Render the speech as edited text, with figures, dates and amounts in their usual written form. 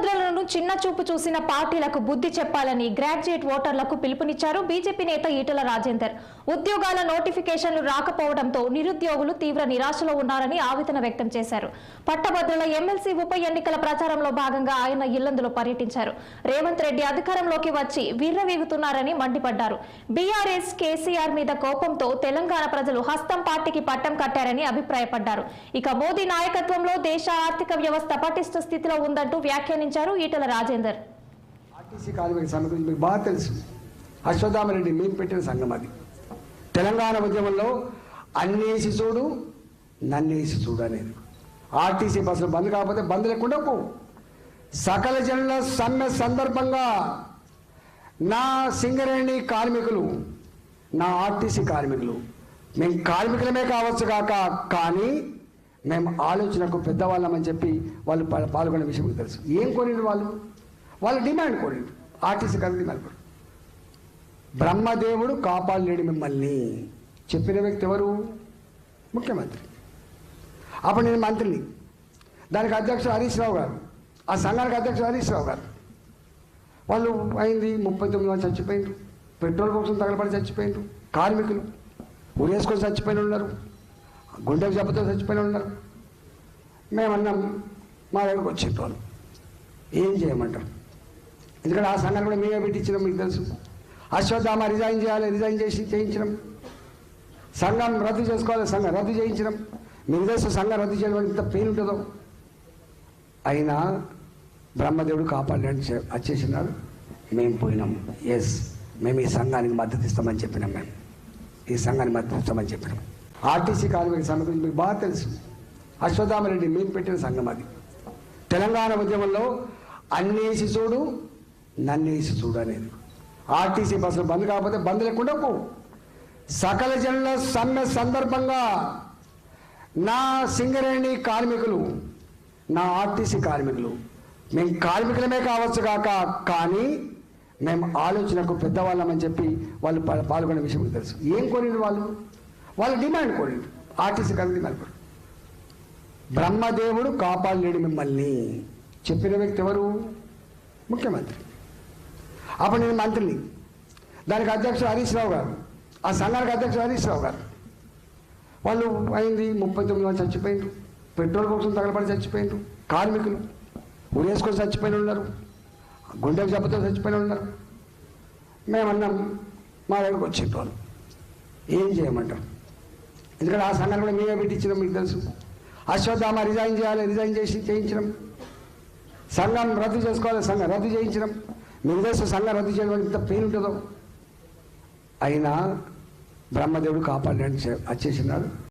పట్టభద్రులను చిన్న చూపు చూసిన పార్టీలకు బుద్ధి చెప్పాలని గ్రాడ్యుయేట్ ఓటర్లకు పిలుపునిచ్చారు బీజేపీ నేత ఈటెల రాజేందర్. ఉద్యోగాల నోటిఫికేషన్లు రాకపోవడంతో నిరుద్యోగులు తీవ్ర నిరాశలో ఉన్నారని ఆవేదన వ్యక్తం చేశారు. పట్టభద్రుల ఎమ్మెల్సీ ఉప ఎన్నికల ప్రచారంలో భాగంగా ఆయన ఇల్లందులో పర్యటించారు. రేవంత్ రెడ్డి అధికారంలోకి వచ్చి విర్రవీగుతున్నారని మండిపడ్డారు. బీఆర్ఎస్ కేసీఆర్ మీద కోపంతో తెలంగాణ ప్రజలు హస్తం పార్టీకి పట్టం కట్టారని అభిప్రాయపడ్డారు. ఇక మోదీ నాయకత్వంలో దేశ ఆర్థిక వ్యవస్థ పటిష్ట స్థితిలో ఉందంటూ వ్యాఖ్యానించారు ఈటెల రాజేందర్. ఆర్టీసీ కార్మిక సమ్మె గురించి మీకు బాగా తెలుసు. అశ్వత్థామరెడ్డి మీరు పెట్టిన సంఘం అది. తెలంగాణ ఉద్యమంలో అన్నేసి చూడు నన్నేసి చూడు అనేది. ఆర్టీసీ బస్సులు బంద్ కాకపోతే బంద్ లేకుండా సకల జనుల సమ్మె సందర్భంగా నా సింగరేణి కార్మికులు, నా ఆర్టీసీ కార్మికులు, మేము కార్మికులమే కావచ్చు కాక కానీ మేము ఆలోచనకు పెద్దవాళ్ళమని చెప్పి వాళ్ళు పాల్గొనే విషయం మీకు తెలుసు. ఏం కోరిండు వాళ్ళు డిమాండ్ కోరిండు. ఆర్టీసీ కార్మికులు డిమాండ్ కోరు. బ్రహ్మదేవుడు కాపాడలేడు మిమ్మల్ని చెప్పిన వ్యక్తి ఎవరు? ముఖ్యమంత్రి. అప్పుడు నేను మంత్రిని, దానికి అధ్యక్షుడు హరీష్ రావు గారు, ఆ సంఘానికి అధ్యక్షుడు హరీష్ రావు గారు. వాళ్ళు అయింది 39 మంది చచ్చిపోయిండ్రు, పెట్రోల్ కోసం తగలబడి చచ్చిపోయిండ్రు, కార్మికులు ఉరేసుకొని చచ్చిపోయిన ఉన్నారు, గుండెకు జబ్బుతో చచ్చిపోయిన ఉన్నారు. మేమన్నాం మా దగ్గరకు వచ్చిన వాళ్ళు ఏం చేయమంటాం? ఎందుకంటే ఆ సంఘాన్ని కూడా మేమే పెట్టించినాం, మీకు తెలుసు. అశ్వత్థామ రిజైన్ చేయాలి, రిజైన్ చేయించడం, సంఘం రద్దు చేసుకోవాలి, సంఘం రద్దు చేయించడం. మీకు తెలుసు సంఘం రద్దు చేయడం ఎంత పెయిన్ ఉంటుందో. అయినా బ్రహ్మదేవుడు కాపాడడానికి వచ్చేసినాడు. మేము పోయినాం. ఎస్, మేము ఈ సంఘానికి మద్దతు ఇస్తామని చెప్పినాం. మేము ఈ సంఘానికి మద్దతు ఇస్తామని చెప్పినాం. ఆర్టీసీ కార్మిక సమ్మె గురించి మీకు బాగా తెలుసు. అశ్వత్థామరెడ్డి మీరు పెట్టిన సంఘం అది. తెలంగాణ ఉద్యమంలో అన్నేసి చూడు నన్నేసి చూడు అనేది. ఆర్టీసీ బస్సులు బంద్ కాకపోతే బంద్ లేకుండా సకల జనుల సమ్మె సందర్భంగా నా సింగరేణి కార్మికులు, నా ఆర్టీసీ కార్మికులు, మేము కార్మికులమే కావచ్చు కాక కానీ మేము ఆలోచనకు పెద్దవాళ్ళమని చెప్పి వాళ్ళు పాల్గొనే విషయం మీకు తెలుసు. ఏం కోరిండు వాళ్ళు డిమాండ్ కోరిండు. ఆర్టీసీ కార్మికులు డిమాండ్ కోరు. బ్రహ్మదేవుడు కాపాడలేడు మిమ్మల్ని చెప్పిన వ్యక్తి ఎవరు? ముఖ్యమంత్రి. అప్పుడు నేను మంత్రిని, దానికి అధ్యక్షుడు హరీష్ రావు గారు, ఆ సంఘానికి అధ్యక్షుడు హరీష్ రావు గారు. వాళ్ళు అయింది 39 మంది చచ్చిపోయిండ్రు, పెట్రోల్ కోసం తగలబడి చచ్చిపోయిండ్రు, కార్మికులు ఉరేసుకొని చచ్చిపోయిన ఉన్నారు, గుండెకు జబ్బుతో చచ్చిపోయిన ఉన్నారు. మేమన్నాం మా దగ్గరకు వచ్చిన వాళ్ళు ఏం చేయమంటాం? ఎందుకంటే ఆ సంఘాన్ని కూడా మేమే పెట్టించినాం, మీకు తెలుసు. అశ్వత్థామ రిజైన్ చేయాలి, రిజైన్ చేయించడం, సంఘం రద్దు చేసుకోవాలి, సంఘం రద్దు చేయించడం. మీకు తెలుసు సంఘం రద్దు చేయడం ఎంత పెయిన్ ఉంటుందో. అయినా బ్రహ్మదేవుడు కాపాడడానికి వచ్చేసినాడు.